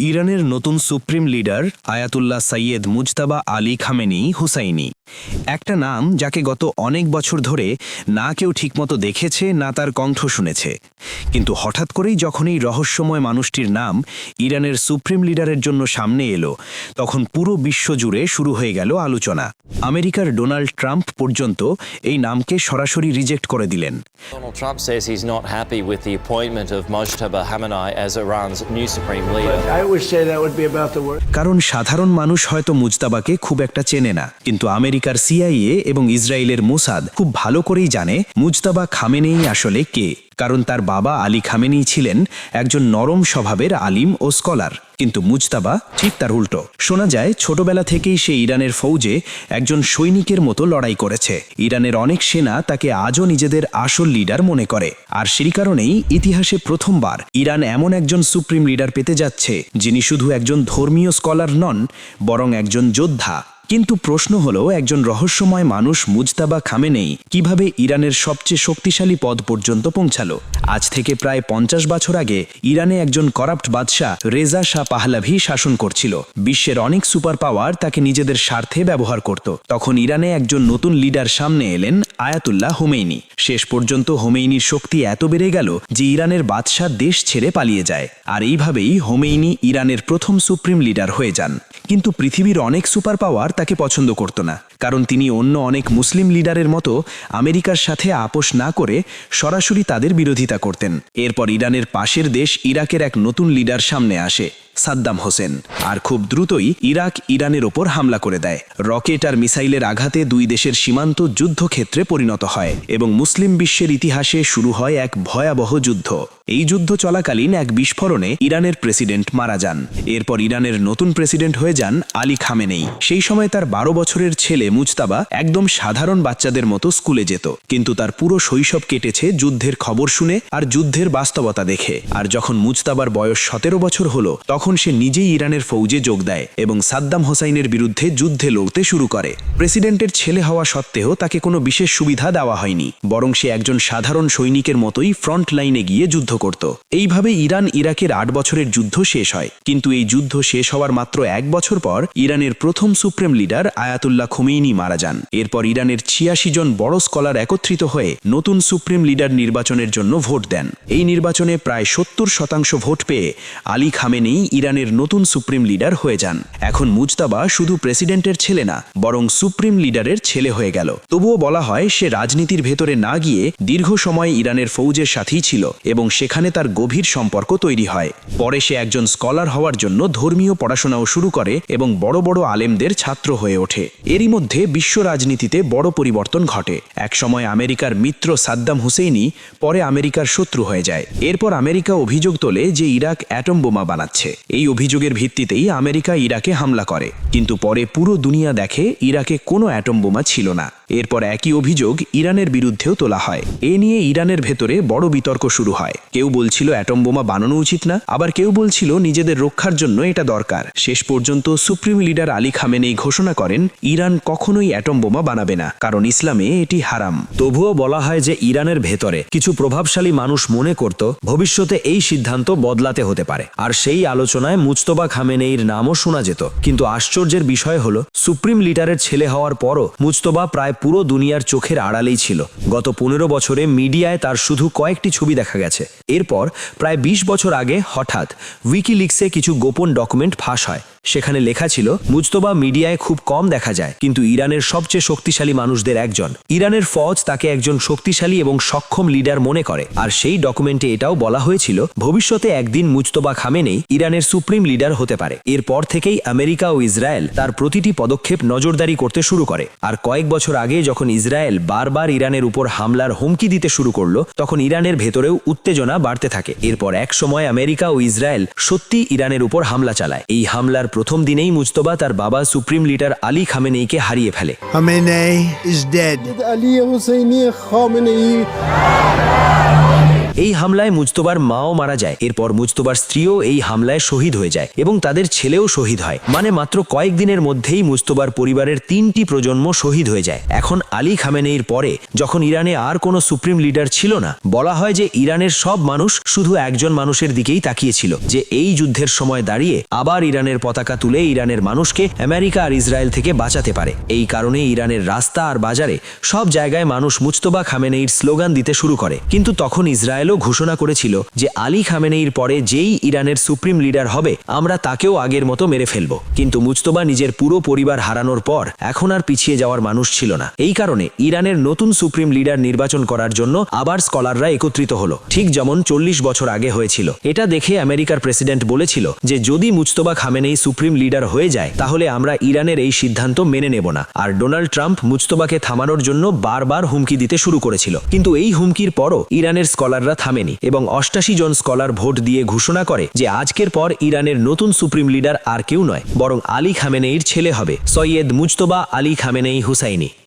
ইরানের নতুন supreme leader Ayatollah Syed Mojtaba Ali Khamenei Hosseini, একটা নাম যাকে গত অনেক বছর ধরে না কেউ ঠিকমতো দেখেছে না তার কণ্ঠ শুনেছে। কিন্তু হঠাৎ করেই যখন এই রহস্যময় মানুষটির নাম ইরানের সুপ্রিম লিডারের জন্য সামনে এলো, তখন পুরো বিশ্ব জুড়ে শুরু হয়ে গেল আলোচনা। আমেরিকার ডোনাল্ড ট্রাম্প পর্যন্ত এই নামকে সরাসরি রিজেক্ট করে দিলেন। Donald Trump says he's not happy with the appointment of Mojtaba Khamenei as Iran's new supreme leader. I would say that would be about the word. কারণ সাধারণ মানুষ হয়তো মুজতাবাকে খুব একটা চেনে না, কিন্তু আমেরিকার সিআইএ এবং ইসরায়েলের মোসাদ খুব ভালো করেই জানে মুজতাবা খামেনেই আসলে কে। কারণ তার বাবা আলী খামেনি ছিলেন একজন নরম স্বভাবের আলিম ও স্কলার, কিন্তু মুজতাবা ঠিক তার উল্টো। শোনা যায় ছোটবেলা থেকেই সে ইরানের ফৌজে একজন সৈনিকের মতো লড়াই করেছে। ইরানের অনেক সেনা তাকে আজও নিজেদের আসল লিডার মনে করে, আর সেই কারণেই ইতিহাসে প্রথমবার ইরান এমন একজন সুপ্রিম লিডার পেতে যাচ্ছে যিনি শুধু একজন ধর্মীয় স্কলার নন, বরং একজন যোদ্ধা। কিন্তু প্রশ্ন হলো, একজন রহস্যময় মানুষ মুজতাবা খামেনেই কিভাবে ইরানের সবচেয়ে শক্তিশালী পদ পর্যন্ত পৌঁছালো? আজ থেকে প্রায় 50 বছর আগে ইরানে একজন করাপ্ট বাদশাহ রেজা শাহ পাহলাভি শাসন করছিল। বিশ্বের অনেক সুপার পাওয়ার তাকে নিজেদের স্বার্থে ব্যবহার করত। তখন ইরানে একজন নতুন লিডার সামনে এলেন, আয়াতুল্লাহ হোমেইনি। শেষ পর্যন্ত হোমেইনির শক্তি এত বেড়ে গেল যে ইরানের বাদশাহ দেশ ছেড়ে পালিয়ে যায়, আর এইভাবেই হোমেইনি ইরানের প্রথম সুপ্রিম লিডার হয়ে যান। কিন্তু পৃথিবীর অনেক সুপার পাওয়ার তাকে পছন্দ করত না, কারণ তিনি অন্য অনেক মুসলিম লিডারের মতো আমেরিকার সাথে আপোষ না করে সরাসরি তাদের বিরোধিতা করতেন। এরপর ইরানের পাশের দেশ ইরাকের এক নতুন লিডার সামনে আসে, সাদ্দাম হোসেন। আর খুব দ্রুতই ইরাক ইরানের ওপর হামলা করে দেয়। রকেট আর মিসাইলের আঘাতে দুই দেশের সীমান্ত যুদ্ধক্ষেত্রে পরিণত হয় এবং মুসলিম বিশ্বের ইতিহাসে শুরু হয় এক ভয়াবহ যুদ্ধ। এই যুদ্ধ চলাকালীন এক বিস্ফোরণে ইরানের প্রেসিডেন্ট মারা যান। এরপর ইরানের নতুন প্রেসিডেন্ট হয়ে যান আলী খামেনেই। সেই সময় তার 12 বছরের ছেলে মুজতাবা একদম সাধারণ বাচ্চাদের মতো স্কুলে যেত, কিন্তু তার পুরো শৈশব কেটেছে যুদ্ধের খবর শুনে আর যুদ্ধের বাস্তবতা দেখে। আর যখন মুজতাবার বয়স 17 বছর হলো, তখন সে নিজেই ইরানের ফৌজে যোগ দেয় এবং সাদ্দাম হোসাইনের বিরুদ্ধে যুদ্ধে লড়তে শুরু করে। প্রেসিডেন্টের ছেলে হওয়া সত্ত্বেও তাকে কোনো বিশেষ সুবিধা দেওয়া হয়নি, বরং সে একজন সাধারণ সৈনিকের মতোই ফ্রন্ট লাইনে গিয়ে যুদ্ধ করত। এইভাবে ইরান ইরাকের 8 বছরের যুদ্ধ শেষ হয়। কিন্তু এই যুদ্ধ শেষ হওয়ার মাত্র 1 বছর পর ইরানের প্রথম সুপ্রিম লিডার আয়াতুল্লাহ খোমেইনি মারা যান। এরপর ইরানের 86 জন বড় স্কলার একত্রিত হয়ে নতুন সুপ্রিম লিডার নির্বাচনের জন্য ভোট দেন। এই নির্বাচনে প্রায় 70% ভোট পেয়ে আলী খামেনেই ইরানের নতুন সুপ্রিম লিডার হয়ে যান। এখন মুজতাবা শুধু প্রেসিডেন্টের ছেলে না, বরং সুপ্রিম লিডারের ছেলে হয়ে গেল। তবুও বলা হয় সে রাজনীতির ভেতরে না গিয়ে দীর্ঘ সময় ইরানের ফৌজের সাথেই ছিল এবং সেখানে তার গভীর সম্পর্ক তৈরি হয়। পরে সে একজন স্কলার হওয়ার জন্য ধর্মীয় পড়াশোনাও শুরু করে এবং বড় বড় আলেমদের ছাত্র হয়ে ওঠে। এরই মধ্যে বিশ্ব রাজনীতিতে বড় পরিবর্তন ঘটে। একসময় আমেরিকার মিত্র সাদ্দাম হুসেইনি পরে আমেরিকার শত্রু হয়ে যায়। এরপর আমেরিকা অভিযোগ তোলে যে ইরাক অ্যাটম বোমা বানাচ্ছে। এই অভিযোগের ভিত্তিতেই আমেরিকা ইরাকে হামলা করে, কিন্তু পরে পুরো দুনিয়া দেখে ইরাকে কোনো অ্যাটম বোমা ছিল না। এরপর একই অভিযোগ ইরানের বিরুদ্ধেও তোলা হয়। এ নিয়ে ইরানের ভেতরে বড় বিতর্ক শুরু হয়। কেউ বলছিল অ্যাটম বোমা বানানো উচিত না, আবার কেউ বলছিল নিজেদের রক্ষার জন্য এটা দরকার। শেষ পর্যন্ত সুপ্রিম লিডার আলী খামেনেই ঘোষণা করেন ইরান কখনোই অ্যাটম বোমা বানাবে না, কারণ ইসলামে এটি হারাম। তবুও বলা হয় যে ইরানের ভেতরে কিছু প্রভাবশালী মানুষ মনে করত ভবিষ্যতে এই সিদ্ধান্ত বদলাতে হতে পারে, আর সেই আলোচনায় মুজতবা খামেনেইর নামও শোনা যেত। কিন্তু আশ্চর্যের বিষয় হলো, সুপ্রিম লিডারের ছেলে হওয়ার পরও মুজতবা প্রায় পুরো দুনিয়ার চোখের আড়ালেই ছিল। গত 15 বছরে মিডিয়ায় তার শুধু কয়েকটি ছবি দেখা গেছে। এরপর প্রায় 20 বছর আগে হঠাৎ উইকিলিক্সে কিছু গোপন ডকুমেন্ট ফাঁস হয়। সেখানে লেখা ছিল মুজতবা মিডিয়ায় খুব কম দেখা যায়, কিন্তু ইরানের সবচেয়ে শক্তিশালী মানুষদের একজন। ইরানের ফৌজ তাকে একজন শক্তিশালী এবং সক্ষম লিডার মনে করে। আর সেই ডকুমেন্টে এটাও বলা হয়েছিল ভবিষ্যতে একদিন মুজতবা খামেনেই ইরানের সুপ্রিম লিডার হতে পারে। এরপর থেকেই আমেরিকা ও ইসরায়েল তার প্রতিটি পদক্ষেপ নজরদারি করতে শুরু করে। আর কয়েক বছর আগে যখন ইসরায়েল বারবার ইরানের উপর হামলার হুমকি দিতে শুরু করলো, তখন ইরানের ভেতরেও উত্তেজনা বাড়তে থাকে। এরপর এক সময় আমেরিকা ও ইসরায়েল সত্যি ইরানের উপর হামলা চালায়। এই হামলার প্রথম দিনেই মুজতবা তার বাবা সুপ্রিম লিডার আলী খামেনেইকে হারিয়ে ফেলে। Khamenei is dead. Ali Hosseini Khamenei এই হামলায় মুজতবার মাও মারা যায়, এরপর মুজতবার স্ত্রীও এই হামলায় শহীদ হয়ে যায় এবং তাদের ছেলেও শহীদ হয়। মানে মাত্র কয়েকদিনের মধ্যেই মুজতবার পরিবারের 3টি প্রজন্ম শহীদ হয়ে যায়। এখন আলী খামেনেইর পরে যখন ইরানে আর কোনো সুপ্রিম লিডার ছিল না, বলা হয় যে ইরানের সব মানুষ শুধু একজন মানুষের দিকেই তাকিয়েছিল, যে এই যুদ্ধের সময় দাঁড়িয়ে আবার ইরানের পতাকা তুলে ইরানের মানুষকে আমেরিকা আর ইসরায়েল থেকে বাঁচাতে পারে। এই কারণে ইরানের রাস্তা আর বাজারে সব জায়গায় মানুষ মুজতবা খামেনেইর স্লোগান দিতে শুরু করে। কিন্তু তখন ইসরায়েলও ঘোষণা করেছিল যে আলী খামেনেইর পরে যেই ইরানের সুপ্রিম লিডার হবে আমরা তাকেও আগের মতো মেরে ফেলব। কিন্তু মুজতবা নিজের পুরো পরিবার হারানোর পর এখন আর পিছিয়ে যাওয়ার মানুষ ছিল না। এই কারণে ইরানের নতুন সুপ্রিম লিডার নির্বাচন করার জন্য আবার স্কলাররা একত্রিত হলো, ঠিক যেমন 40 বছর আগে হয়েছিল। এটা দেখে আমেরিকার প্রেসিডেন্ট বলেছিল যে যদি মুজতবা খামেনেই সুপ্রিম লিডার হয়ে যায় তাহলে আমরা ইরানের এই সিদ্ধান্ত মেনে নেব না। আর ডোনাল্ড ট্রাম্প মুজতবাকে থামানোর জন্য বারবার হুমকি দিতে শুরু করেছিল। কিন্তু এই হুমকির পরও ইরানের স্কলাররা থামেনি এবং 88 জন স্কলার ভোট দিয়ে ঘোষণা করে যে আজকের পর ইরানের নতুন সুপ্রিম লিডার আর কেউ নয়, বরং আলী খামেনেইর ছেলে হবে, সৈয়দ মুজতবা আলী খামেনেই হুসাইনি।